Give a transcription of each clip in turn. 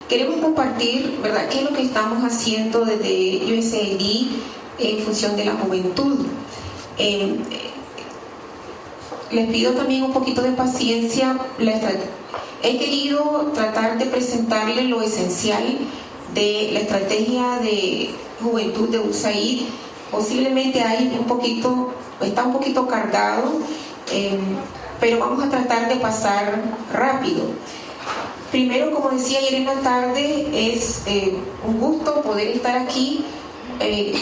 queremos compartir, ¿verdad?, qué es lo que estamos haciendo desde USAID en función de la juventud. Les pido también un poquito de paciencia. He querido tratar de presentarles lo esencial de la estrategia de juventud de USAID. Posiblemente está un poquito cargado, pero vamos a tratar de pasar rápido. Primero, como decía ayer en la tarde, es un gusto poder estar aquí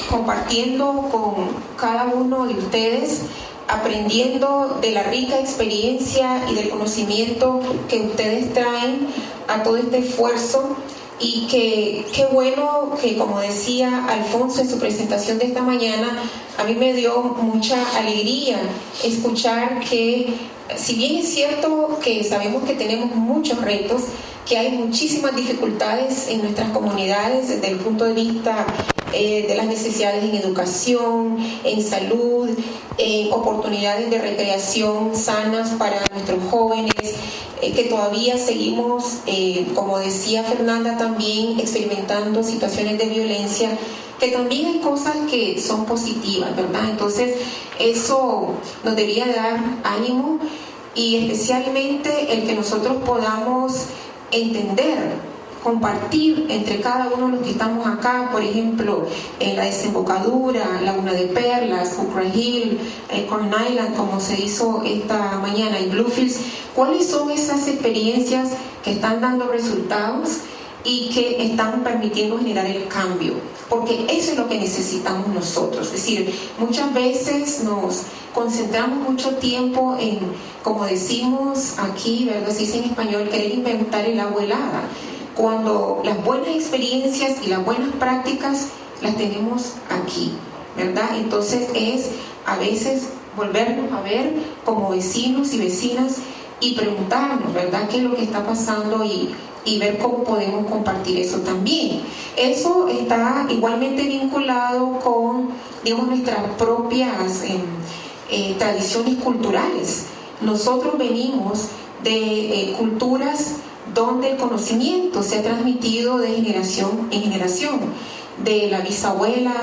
compartiendo con cada uno de ustedes, aprendiendo de la rica experiencia y del conocimiento que ustedes traen a todo este esfuerzo. Y qué bueno que, como decía Alfonso en su presentación de esta mañana, a mí me dio mucha alegría escuchar que, si bien es cierto que sabemos que tenemos muchos retos, que hay muchísimas dificultades en nuestras comunidades desde el punto de vista de las necesidades en educación, en salud, en oportunidades de recreación sanas para nuestros jóvenes, que todavía seguimos, como decía Fernanda también, experimentando situaciones de violencia, que también hay cosas que son positivas, ¿verdad? Entonces, eso nos debería dar ánimo, y especialmente el que nosotros podamos entender, compartir entre cada uno de los que estamos acá, por ejemplo, en la desembocadura, Laguna de Perlas, Cochrane Hill, Corn Island, como se hizo esta mañana en Bluefields, cuáles son esas experiencias que están dando resultados y que están permitiendo generar el cambio, porque eso es lo que necesitamos nosotros. Es decir, muchas veces nos concentramos mucho tiempo en, como decimos aquí, ¿verdad?, se dice en español, querer inventar el agua helada, cuando las buenas experiencias y las buenas prácticas las tenemos aquí, ¿verdad? Entonces es a veces volvernos a ver como vecinos y vecinas y preguntarnos, ¿verdad?, qué es lo que está pasando, y ver cómo podemos compartir eso también. Eso está igualmente vinculado con, digamos, nuestras propias tradiciones culturales. Nosotros venimos de culturas donde el conocimiento se ha transmitido de generación en generación, de la bisabuela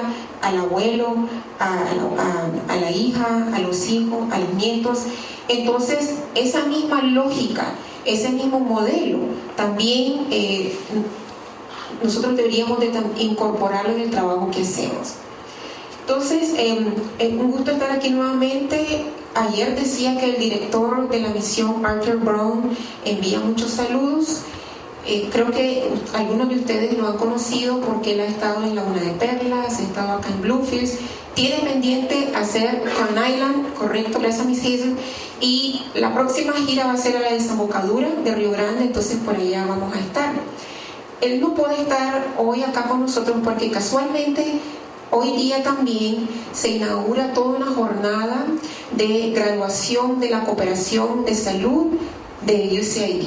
al abuelo, a la hija, a los hijos, a los nietos. Entonces, esa misma lógica, ese mismo modelo, también nosotros deberíamos de incorporarlo en el trabajo que hacemos. Entonces, un gusto estar aquí nuevamente. Ayer decía que el director de la misión, Arthur Brown, envía muchos saludos. Creo que algunos de ustedes lo han conocido porque él ha estado en Laguna de Perlas, ha estado acá en Bluefields, tiene pendiente hacer Corn Island, correcto, gracias a Miss Hazel, y la próxima gira va a ser a la desembocadura de Río Grande, entonces por allá vamos a estar. Él no puede estar hoy acá con nosotros porque casualmente hoy día también se inaugura toda una jornada de graduación de la cooperación de salud de USAID.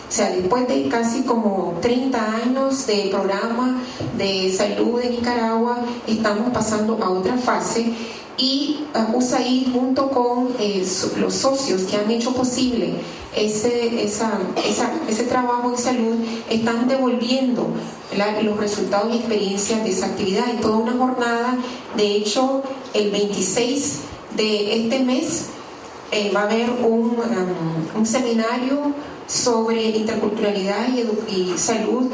O sea, después de casi como 30 años de programa de salud en Nicaragua, estamos pasando a otra fase, y USAID, junto con los socios que han hecho posible ese trabajo en salud, están devolviendo los resultados y experiencias de esa actividad en toda una jornada. De hecho, el 26 de este mes va a haber un seminario sobre interculturalidad y salud,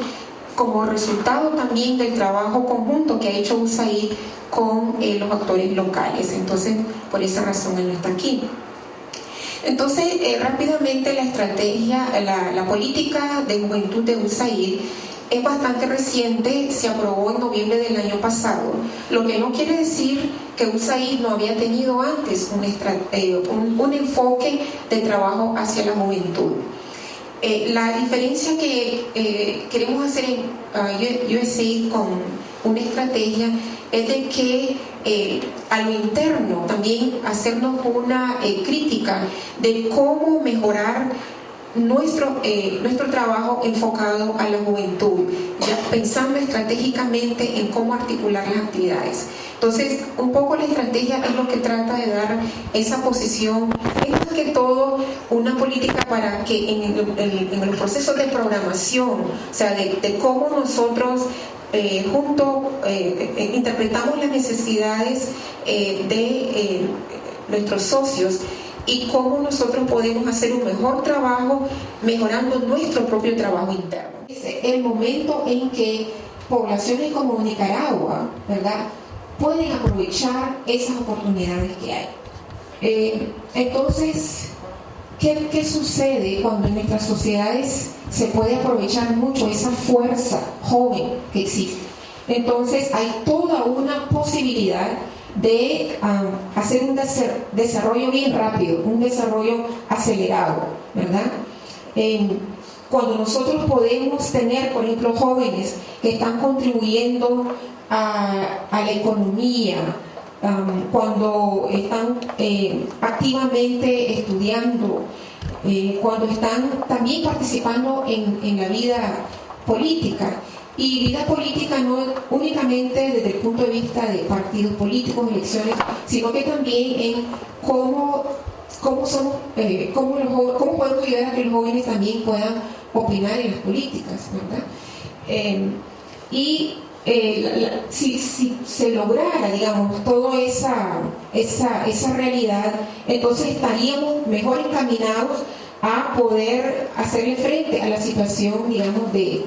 como resultado también del trabajo conjunto que ha hecho USAID con los actores locales. Entonces, por esa razón él no está aquí. Entonces, rápidamente, la estrategia, la política de juventud de USAID es bastante reciente, se aprobó en noviembre del año pasado, lo que no quiere decir que USAID no había tenido antes un enfoque de trabajo hacia la juventud. La diferencia que queremos hacer en USAID con una estrategia es de que a lo interno también hacernos una crítica de cómo mejorar nuestro trabajo enfocado a la juventud, ya pensando estratégicamente en cómo articular las actividades. Entonces, un poco la estrategia es lo que trata de dar esa posición, es más que todo una política para que en los procesos de programación, o sea, de cómo nosotros interpretamos las necesidades de nuestros socios y cómo nosotros podemos hacer un mejor trabajo mejorando nuestro propio trabajo interno. Es el momento en que poblaciones como Nicaragua, ¿verdad?, pueden aprovechar esas oportunidades que hay. Entonces, ¿qué sucede cuando en nuestras sociedades se puede aprovechar mucho esa fuerza joven que existe? Entonces, hay toda una posibilidad de hacer un desarrollo bien rápido, un desarrollo acelerado, ¿verdad? Cuando nosotros podemos tener, por ejemplo, jóvenes que están contribuyendo a la economía, cuando están activamente estudiando, cuando están también participando en la vida política. Y vida política no únicamente desde el punto de vista de partidos políticos, elecciones, sino que también en cómo podemos ayudar a que los jóvenes también puedan opinar en las políticas, ¿verdad? Si se lograra, digamos, toda esa realidad, entonces estaríamos mejor encaminados a poder hacerle frente a la situación, digamos, de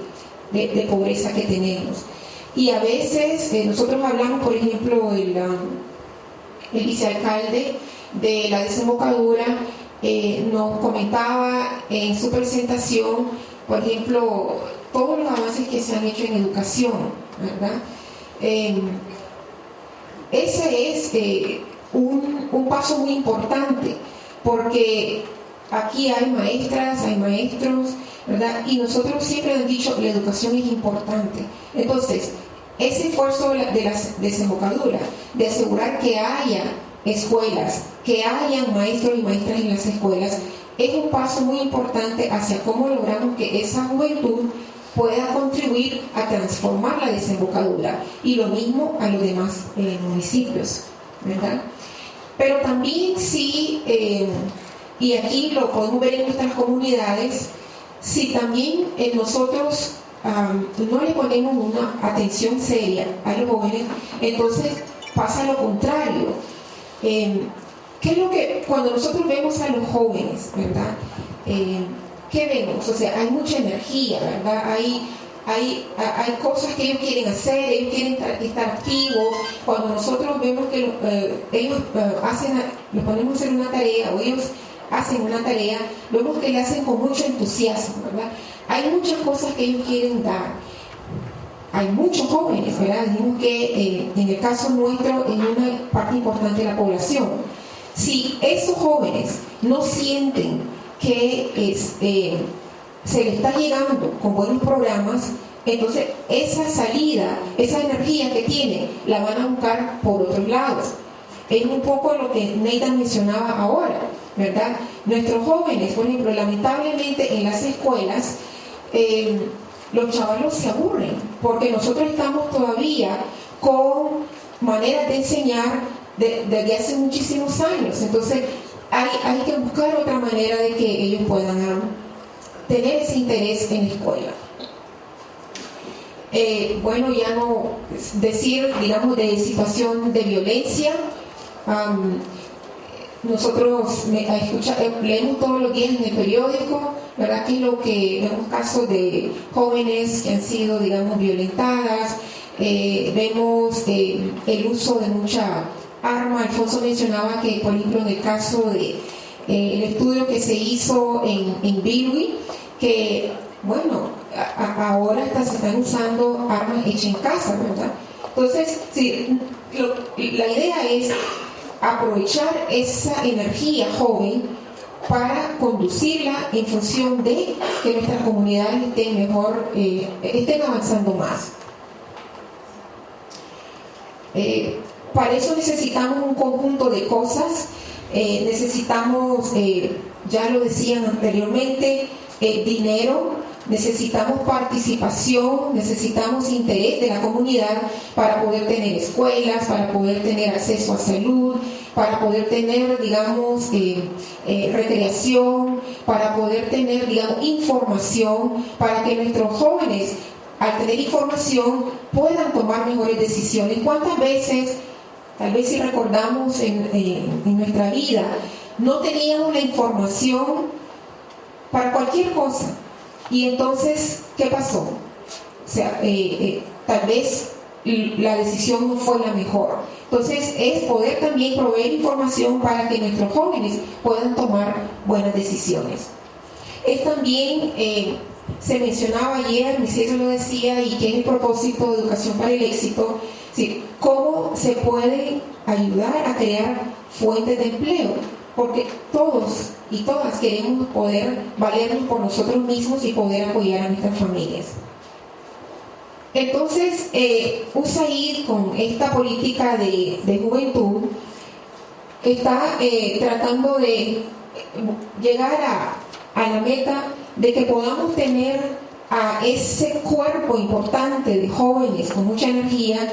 pobreza que tenemos. Y a veces nosotros hablamos, por ejemplo, el vicealcalde de la desembocadura nos comentaba en su presentación, por ejemplo, todos los avances que se han hecho en educación, ¿verdad? Ese es un paso muy importante, porque aquí hay maestras, hay maestros, ¿verdad? Y nosotros siempre hemos dicho la educación es importante. Entonces, ese esfuerzo de la desembocadura, de asegurar que haya escuelas, que hayan maestros y maestras en las escuelas, es un paso muy importante hacia cómo logramos que esa juventud pueda contribuir a transformar la desembocadura, y lo mismo a los demás municipios, ¿verdad? Pero también sí, y aquí lo podemos ver en nuestras comunidades, si también nosotros no le ponemos una atención seria a los jóvenes, entonces pasa lo contrario. ¿Qué es lo que, cuando nosotros vemos a los jóvenes, ¿verdad? ¿Qué vemos? O sea, hay mucha energía, ¿verdad? Hay cosas que ellos quieren hacer, ellos quieren estar activos. Cuando nosotros vemos que ellos los ponemos a hacer una tarea, o ellos hacen una tarea, vemos que la hacen con mucho entusiasmo, ¿verdad? Hay muchas cosas que ellos quieren dar. Hay muchos jóvenes, ¿verdad? Dijimos que en el caso nuestro es una parte importante de la población. Si esos jóvenes no sienten que se les está llegando con buenos programas, entonces esa salida, esa energía que tienen, la van a buscar por otros lados. Es un poco lo que Neida mencionaba ahora, ¿verdad? Nuestros jóvenes, por ejemplo, lamentablemente en las escuelas, los chavalos se aburren, porque nosotros estamos todavía con maneras de enseñar desde hace muchísimos años. Entonces hay que buscar otra manera de que ellos puedan tener ese interés en la escuela. Bueno, ya no decir, digamos, de situación de violencia. Nosotros leemos todos los días en el periódico, ¿verdad? Que es lo que vemos casos de jóvenes que han sido, digamos, violentadas. Vemos el uso de mucha arma. Alfonso mencionaba que, por ejemplo, en el caso de el estudio que se hizo en Bilwi, que, bueno, ahora hasta se están usando armas hechas en casa, ¿verdad? Entonces, sí, la idea es aprovechar esa energía joven para conducirla en función de que nuestras comunidades estén avanzando más. Para eso necesitamos un conjunto de cosas. Necesitamos ya lo decían anteriormente, dinero, necesitamos participación, necesitamos interés de la comunidad para poder tener escuelas, para poder tener acceso a salud, para poder tener, digamos, recreación, para poder tener, digamos, información, para que nuestros jóvenes, al tener información, puedan tomar mejores decisiones. ¿Cuántas veces, tal vez si recordamos en nuestra vida, no teníamos la información para cualquier cosa? Y entonces, ¿qué pasó? O sea, tal vez la decisión no fue la mejor. Entonces, es poder también proveer información para que nuestros jóvenes puedan tomar buenas decisiones. Es también, se mencionaba ayer, mi cierre lo decía, y que es el propósito de Educación para el Éxito, ¿sí? Cómo se puede ayudar a crear fuentes de empleo, porque todos y todas queremos poder valernos por nosotros mismos y poder apoyar a nuestras familias. Entonces, USAID, con esta política de juventud, está tratando de llegar a la meta de que podamos tener a ese cuerpo importante de jóvenes con mucha energía,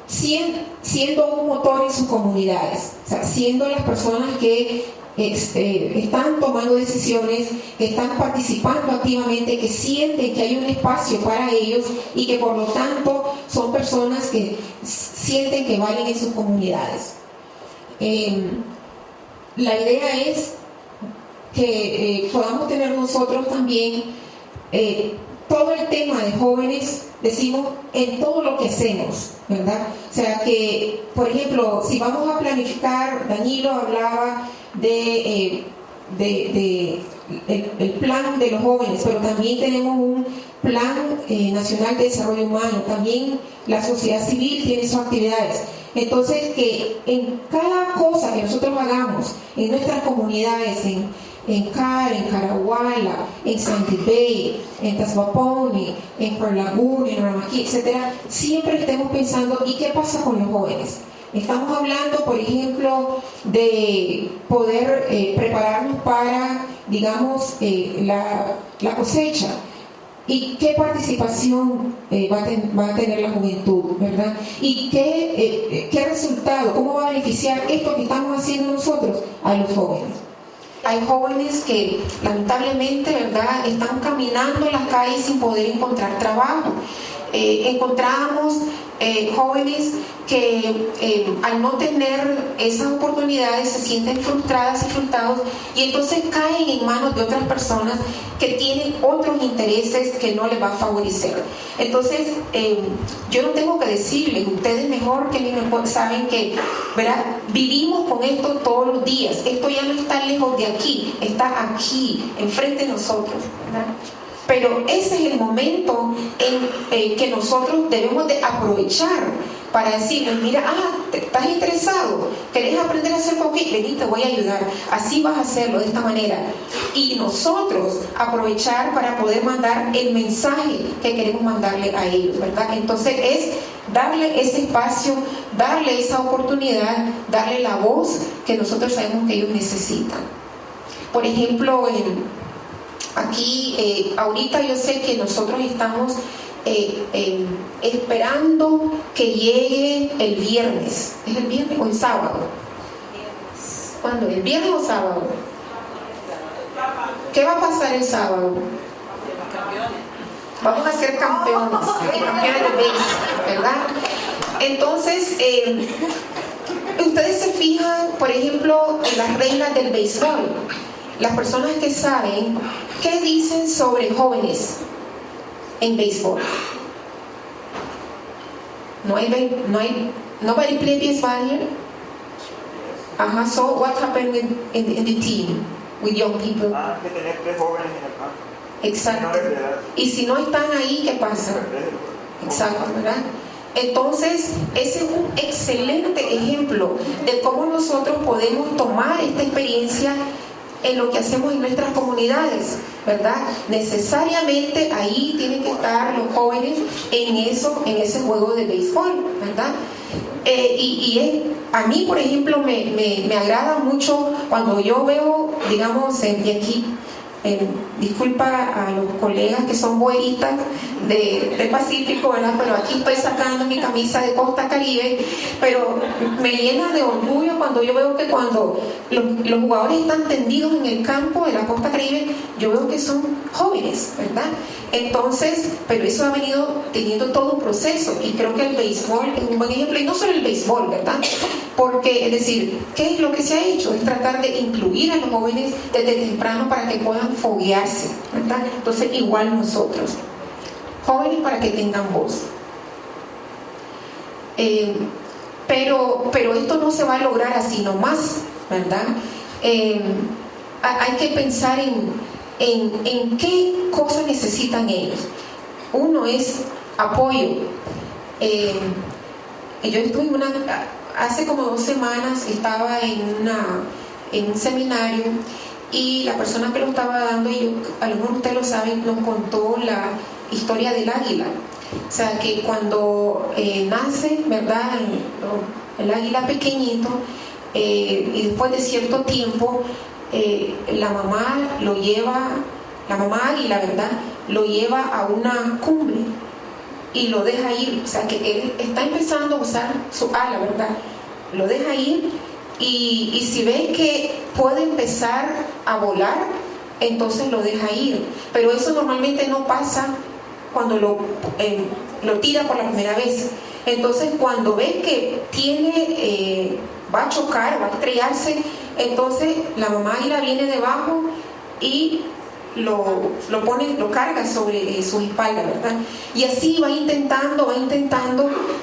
siendo un motor en sus comunidades, o sea, siendo las personas que están tomando decisiones, que están participando activamente, que sienten que hay un espacio para ellos y que por lo tanto son personas que sienten que valen en sus comunidades. La idea es que podamos tener nosotros también todo el tema de jóvenes, decimos, en todo lo que hacemos, ¿verdad? O sea que, por ejemplo, si vamos a planificar, Danilo hablaba el plan de los jóvenes, pero también tenemos un plan nacional de desarrollo humano, también la sociedad civil tiene sus actividades. Entonces, que en cada cosa que nosotros hagamos en nuestras comunidades, en CAR, en Caraguala, en Sandy Bay, en Tasmaponi, en Pearl Lagoon, en Ramaqui, etcétera, siempre estemos pensando, ¿y qué pasa con los jóvenes? Estamos hablando, por ejemplo, de poder prepararnos para, digamos, la cosecha. ¿Y qué participación va a tener la juventud, verdad? ¿Y qué resultado, cómo va a beneficiar esto que estamos haciendo nosotros a los jóvenes? Hay jóvenes que lamentablemente, ¿verdad?, están caminando en las calles sin poder encontrar trabajo. Encontramos jóvenes que al no tener esas oportunidades se sienten frustradas y frustrados, y entonces caen en manos de otras personas que tienen otros intereses que no les va a favorecer. Entonces, yo no tengo que decirles, ustedes mejor que ni mejor saben que, ¿verdad?, vivimos con esto todos los días. Esto ya no está lejos de aquí, está aquí, enfrente de nosotros, ¿verdad? Pero ese es el momento en que nosotros debemos de aprovechar para decirles, mira, ¿estás interesado? ¿Querés aprender a hacer coquí? Vení, te voy a ayudar. Así vas a hacerlo, de esta manera. Y nosotros aprovechar para poder mandar el mensaje que queremos mandarle a ellos, ¿verdad? Entonces es darle ese espacio, darle esa oportunidad, darle la voz que nosotros sabemos que ellos necesitan. Por ejemplo, aquí, ahorita yo sé que nosotros estamos esperando que llegue el viernes. ¿Es el viernes o el sábado? ¿Cuándo? ¿El viernes o sábado? ¿Qué va a pasar el sábado? Vamos a ser campeones y campeones de béisbol, ¿verdad? Entonces, ustedes se fijan, por ejemplo, en las reglas del béisbol. Las personas que saben, ¿qué dicen sobre jóvenes en béisbol? Nobody play baseball here? So what happened in the team with young people? Que tener 3 jóvenes en el campo. Exacto. Y si no están ahí, ¿qué pasa? Exacto, ¿verdad? Entonces, ese es un excelente ejemplo de cómo nosotros podemos tomar esta experiencia en lo que hacemos en nuestras comunidades, ¿verdad? Necesariamente ahí tienen que estar los jóvenes en ese juego de béisbol, ¿verdad? A mí, por ejemplo, me agrada mucho cuando yo veo digamos, y aquí disculpa a los colegas que son boeritas del Pacífico, ¿verdad? Pero aquí estoy sacando mi camisa de Costa Caribe, pero me llena de orgullo cuando yo veo que cuando los jugadores están tendidos en el campo de la Costa Caribe, yo veo que son jóvenes, ¿verdad? Entonces, pero eso ha venido teniendo todo un proceso, y creo que el béisbol es un buen ejemplo, y no solo el béisbol, ¿verdad? Porque, es decir, ¿qué es lo que se ha hecho? Es tratar de incluir a los jóvenes desde temprano para que puedan foguearse, ¿verdad? Entonces, igual nosotros, jóvenes para que tengan voz. Pero esto no se va a lograr así nomás, ¿verdad? Hay que pensar en qué cosas necesitan ellos. Uno es apoyo. Yo estuve hace como 2 semanas, estaba en un seminario, y la persona que lo estaba dando, y algunos de ustedes lo saben, nos contó la historia del águila. O sea, que cuando nace, ¿verdad?, el águila pequeñito, y después de cierto tiempo, la mamá águila, ¿verdad?, lo lleva a una cumbre y lo deja ir. O sea, que él está empezando a usar su ala, ¿verdad? Lo deja ir, y si ve que puede empezar a volar, entonces lo deja ir. Pero eso normalmente no pasa cuando lo tira por la primera vez. Entonces, cuando ve que va a chocar, va a estrellarse, entonces la mamá águila viene debajo y lo carga sobre su espalda, ¿verdad? Y así va intentando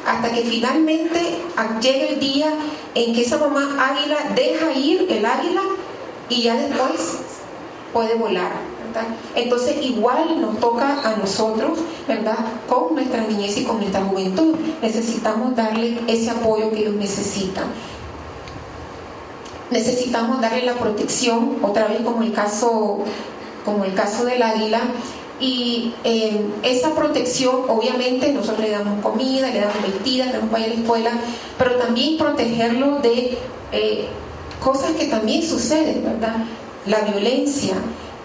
hasta que finalmente llega el día en que esa mamá águila deja ir el águila, y ya después puede volar, ¿verdad? Entonces, igual nos toca a nosotros, ¿verdad?, con nuestra niñez y con nuestra juventud. Necesitamos darle ese apoyo que ellos necesitan. Necesitamos darle la protección, otra vez como el caso del águila, y esa protección, obviamente nosotros le damos comida, le damos vestidas, le damos para ir a la escuela, pero también protegerlo de cosas que también suceden, ¿verdad? La violencia,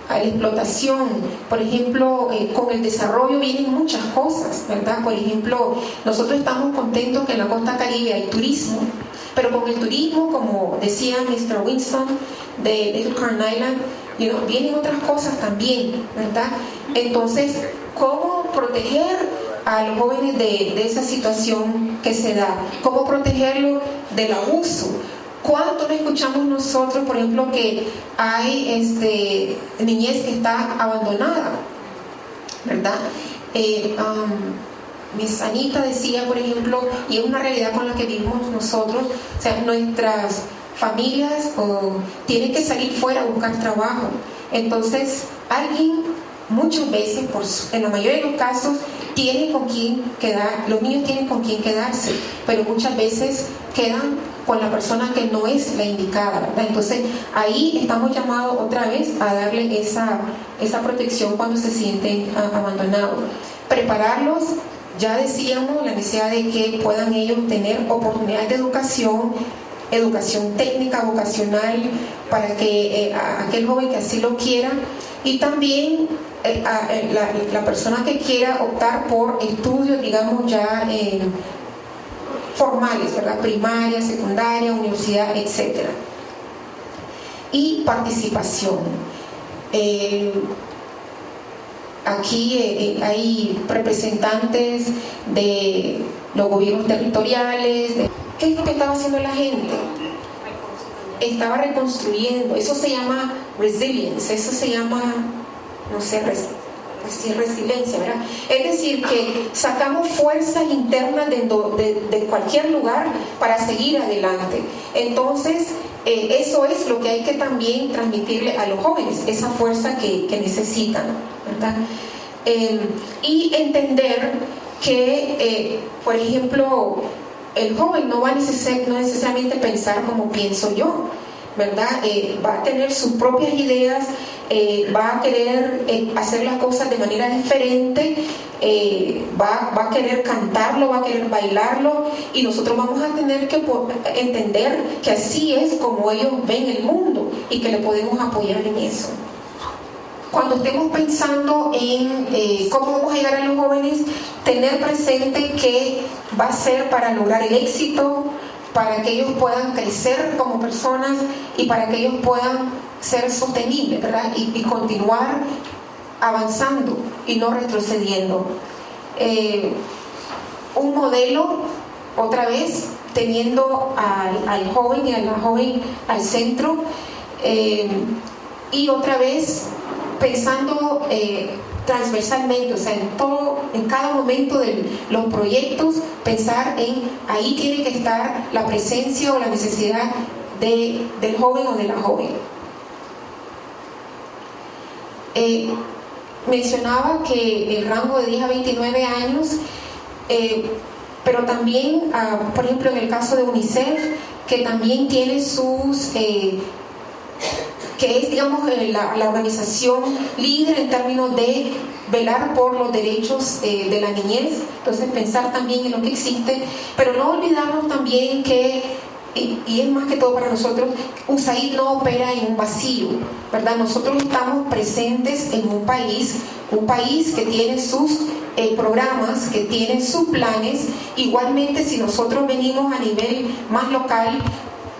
la explotación, por ejemplo, con el desarrollo vienen muchas cosas, ¿verdad? Por ejemplo, nosotros estamos contentos que en la Costa Caribe hay turismo, pero con el turismo, como decía Mr. Winston de Little Corn Island, vienen otras cosas también, ¿verdad? Entonces, ¿cómo proteger a los jóvenes de esa situación que se da? ¿Cómo protegerlos del abuso? ¿Cuánto no escuchamos nosotros, por ejemplo, que hay niñez que está abandonada, ¿verdad? Miss Anita decía, por ejemplo, y es una realidad con la que vivimos nosotros, o sea, nuestras familias tienen que salir fuera a buscar trabajo. Entonces, alguien muchas veces, en la mayoría de los casos, tiene con quién quedar, los niños tienen con quién quedarse, pero muchas veces quedan con la persona que no es la indicada, ¿verdad? Entonces, ahí estamos llamados otra vez a darle esa protección cuando se sienten abandonados. Prepararlos, ya decíamos, la necesidad de que puedan ellos tener oportunidades de educación técnica, vocacional, para que aquel joven que así lo quiera, y también la persona que quiera optar por estudios, digamos, ya formales, ¿verdad? Primaria, secundaria, universidad, etc. Y participación. Aquí hay representantes de los gobiernos territoriales. ¿Qué es lo que estaba haciendo la gente? Estaba reconstruyendo. Eso se llama resilience, eso se llama, no sé, resiliencia, ¿verdad? Es decir, que sacamos fuerzas internas de cualquier lugar para seguir adelante. Entonces, eso es lo que hay que también transmitirle a los jóvenes, esa fuerza que necesitan, ¿verdad? Y entender que, por ejemplo, el joven no va a necesariamente pensar como pienso yo, ¿verdad? Va a tener sus propias ideas, va a querer hacer las cosas de manera diferente, va a querer cantarlo, va a querer bailarlo, y nosotros vamos a tener que entender que así es como ellos ven el mundo y que le podemos apoyar en eso. Cuando estemos pensando en cómo vamos a llegar a los jóvenes, tener presente que va a ser para lograr el éxito, para que ellos puedan crecer como personas y para que ellos puedan ser sostenibles, ¿verdad? Y continuar avanzando y no retrocediendo. Un modelo, otra vez, teniendo al joven y a la joven al centro, y otra vez pensando transversalmente, o sea, en cada momento de los proyectos, pensar en ahí tiene que estar la presencia o la necesidad del joven o de la joven. Mencionaba que el rango de 10 a 29 años, pero también, por ejemplo, en el caso de UNICEF, que también tiene sus... que es, digamos, la organización líder en términos de velar por los derechos de la niñez. Entonces, pensar también en lo que existe, pero no olvidarnos también que, y es más que todo para nosotros, USAID no opera en un vacío, ¿verdad? Nosotros estamos presentes en un país que tiene sus programas, que tiene sus planes. Igualmente, si nosotros venimos a nivel más local,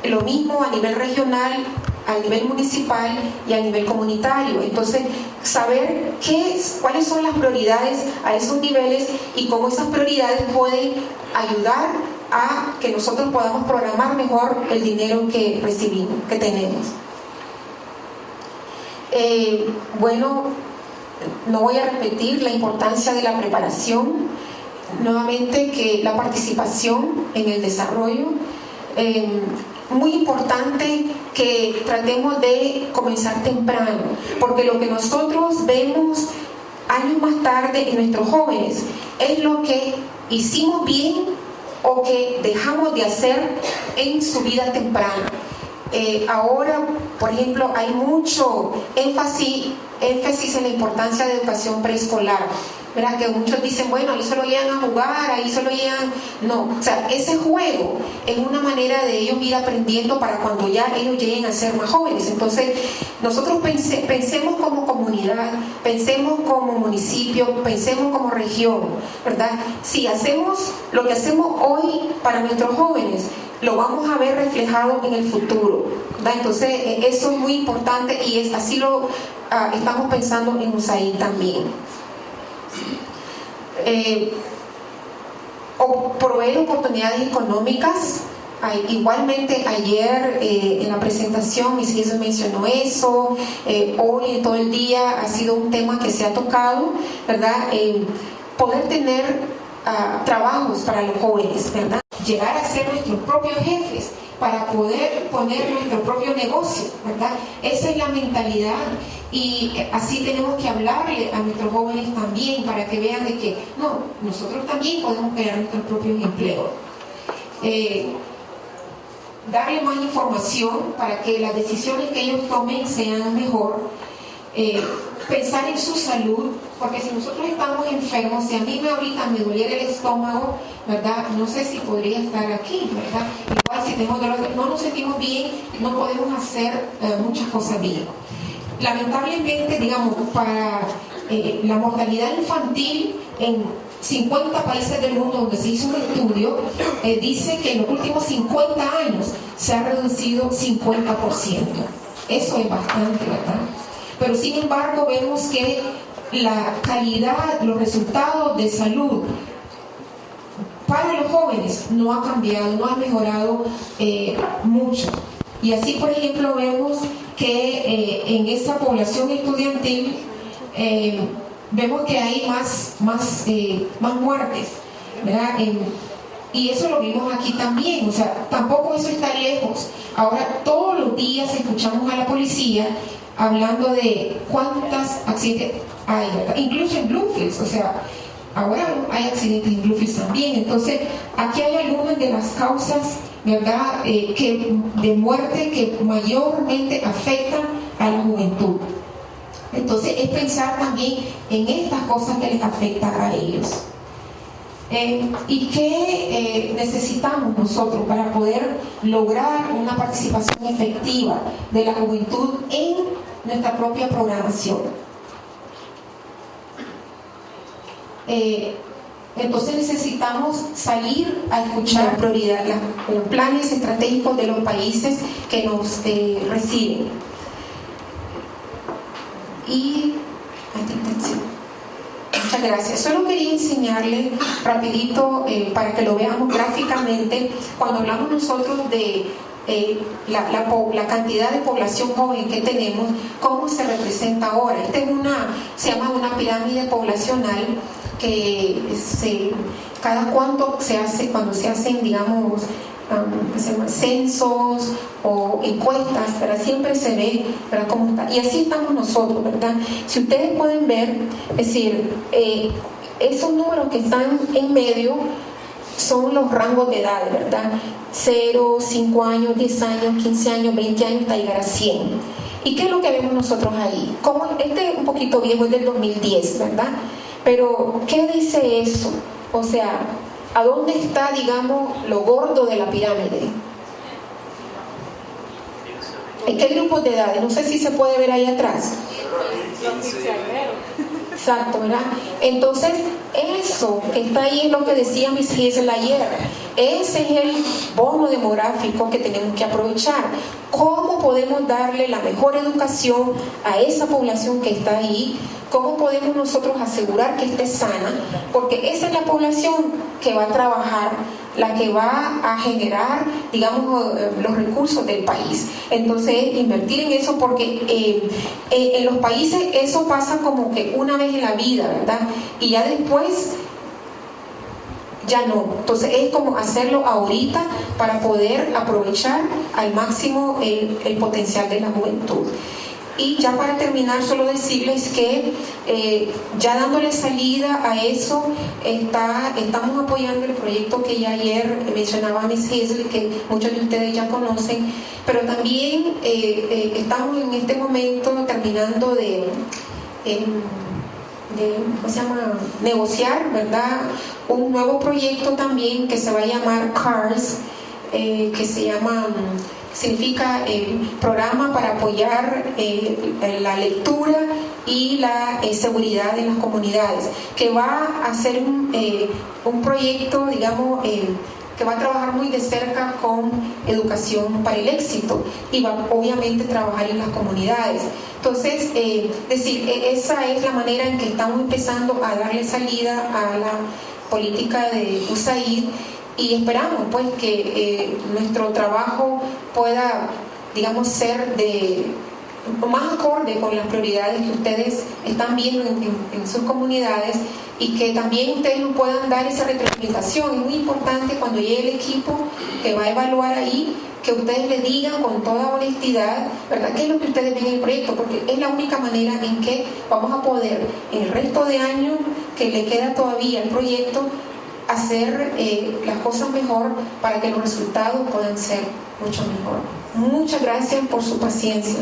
lo mismo a nivel regional, a nivel municipal y a nivel comunitario. Entonces, saber cuáles son las prioridades a esos niveles y cómo esas prioridades pueden ayudar a que nosotros podamos programar mejor el dinero que recibimos, que tenemos. Bueno, no voy a repetir la importancia de la preparación, nuevamente que la participación en el desarrollo. Muy importante que tratemos de comenzar temprano, porque lo que nosotros vemos años más tarde en nuestros jóvenes es lo que hicimos bien o que dejamos de hacer en su vida temprana. Ahora, por ejemplo, hay mucho énfasis en la importancia de educación preescolar, ¿verdad? Que muchos dicen, bueno, ahí solo llegan a jugar, ahí solo llegan... No, o sea, ese juego es una manera de ellos ir aprendiendo para cuando ya ellos lleguen a ser más jóvenes. Entonces, nosotros pensemos como comunidad, pensemos como municipio, pensemos como región, ¿verdad? Si hacemos lo que hacemos hoy para nuestros jóvenes, lo vamos a ver reflejado en el futuro, ¿verdad? Entonces, eso es muy importante y así lo estamos pensando en USAID también. Proveer oportunidades económicas. Igualmente ayer en la presentación Isidro mencionó eso, hoy en todo el día ha sido un tema que se ha tocado, ¿verdad? Poder tener trabajos para los jóvenes, ¿verdad? Llegar a ser nuestros propios jefes para poder poner nuestro propio negocio, ¿verdad? Esa es la mentalidad. Y así tenemos que hablarle a nuestros jóvenes también para que vean de que no, nosotros también podemos crear nuestros propios empleos. Darle más información para que las decisiones que ellos tomen sean mejor. Pensar en su salud, porque si nosotros estamos enfermos, si a mí ahorita me doliera el estómago, ¿verdad? No sé si podría estar aquí, ¿verdad? Igual si tenemos dolor, no nos sentimos bien, no podemos hacer muchas cosas bien. Lamentablemente, digamos, para la mortalidad infantil en 50 países del mundo donde se hizo un estudio, dice que en los últimos 50 años se ha reducido 50%. Eso es bastante, ¿verdad? Pero sin embargo vemos que la calidad, los resultados de salud para los jóvenes no ha cambiado, no ha mejorado mucho. Y así, por ejemplo, vemos que en esta población estudiantil vemos que hay más muertes, ¿verdad? Y eso lo vimos aquí también, o sea, tampoco eso está lejos. Ahora todos los días escuchamos a la policía hablando de cuántos accidentes hay, ¿verdad? Incluso en Bluefields, o sea, ahora hay accidentes en Bluefields también. Entonces, aquí hay algunas de las causas, ¿verdad?, de muerte que mayormente afectan a la juventud. Entonces es pensar también en estas cosas que les afectan a ellos. ¿Y qué necesitamos nosotros para poder lograr una participación efectiva de la juventud en nuestra propia programación? Entonces necesitamos salir a escuchar la prioridad, los planes estratégicos de los países que nos reciben. Y muchas gracias. Solo quería enseñarles rapidito para que lo veamos gráficamente cuando hablamos nosotros de la cantidad de población joven que tenemos, cómo se representa ahora. Esta es se llama una pirámide poblacional que cada cuánto se hace, cuando se hacen, digamos, se llama censos o encuestas, ¿verdad? Siempre se ve, ¿verdad?, cómo está. Y así estamos nosotros, ¿verdad? Si ustedes pueden ver, es decir, esos números que están en medio son los rangos de edad, ¿verdad? 0, 5 años, 10 años, 15 años, 20 años, hasta llegar a 100. ¿Y qué es lo que vemos nosotros ahí? Como este es un poquito viejo, es del 2010, ¿verdad? Pero, ¿qué dice eso? O sea, ¿a dónde está, digamos, lo gordo de la pirámide? ¿En qué grupos de edades? No sé si se puede ver ahí atrás. Exacto, ¿verdad? Entonces, eso que está ahí es lo que decía Miss Hazel ayer. Ese es el bono demográfico que tenemos que aprovechar. ¿Cómo podemos darle la mejor educación a esa población que está ahí? ¿Cómo podemos nosotros asegurar que esté sana? Porque esa es la población que va a trabajar, la que va a generar, digamos, los recursos del país. Entonces, invertir en eso, porque en los países eso pasa como que una vez en la vida, ¿verdad? Y ya después ya no. Entonces es como hacerlo ahorita para poder aprovechar al máximo el potencial de la juventud. Y ya para terminar, solo decirles que ya dándole salida a eso, estamos apoyando el proyecto que ya ayer mencionaba Miss Hazel, que muchos de ustedes ya conocen, pero también estamos en este momento terminando de ¿cómo se llama?, negociar, ¿verdad?, un nuevo proyecto también que se va a llamar CARS, que se llama, significa Programa para apoyar la lectura y la seguridad en las comunidades, que va a ser un proyecto, digamos, que va a trabajar muy de cerca con educación para el éxito y va obviamente a trabajar en las comunidades. Entonces, esa es la manera en que estamos empezando a darle salida a la política de USAID, y esperamos pues que nuestro trabajo pueda, digamos, ser más acorde con las prioridades que ustedes están viendo en sus comunidades, y que también ustedes nos puedan dar esa retroalimentación. Es muy importante cuando llegue el equipo que va a evaluar ahí, que ustedes le digan con toda honestidad, ¿verdad?, qué es lo que ustedes ven en el proyecto, porque es la única manera en que vamos a poder, en el resto de años que le queda todavía al proyecto, hacer las cosas mejor para que los resultados puedan ser mucho mejor. Muchas gracias por su paciencia.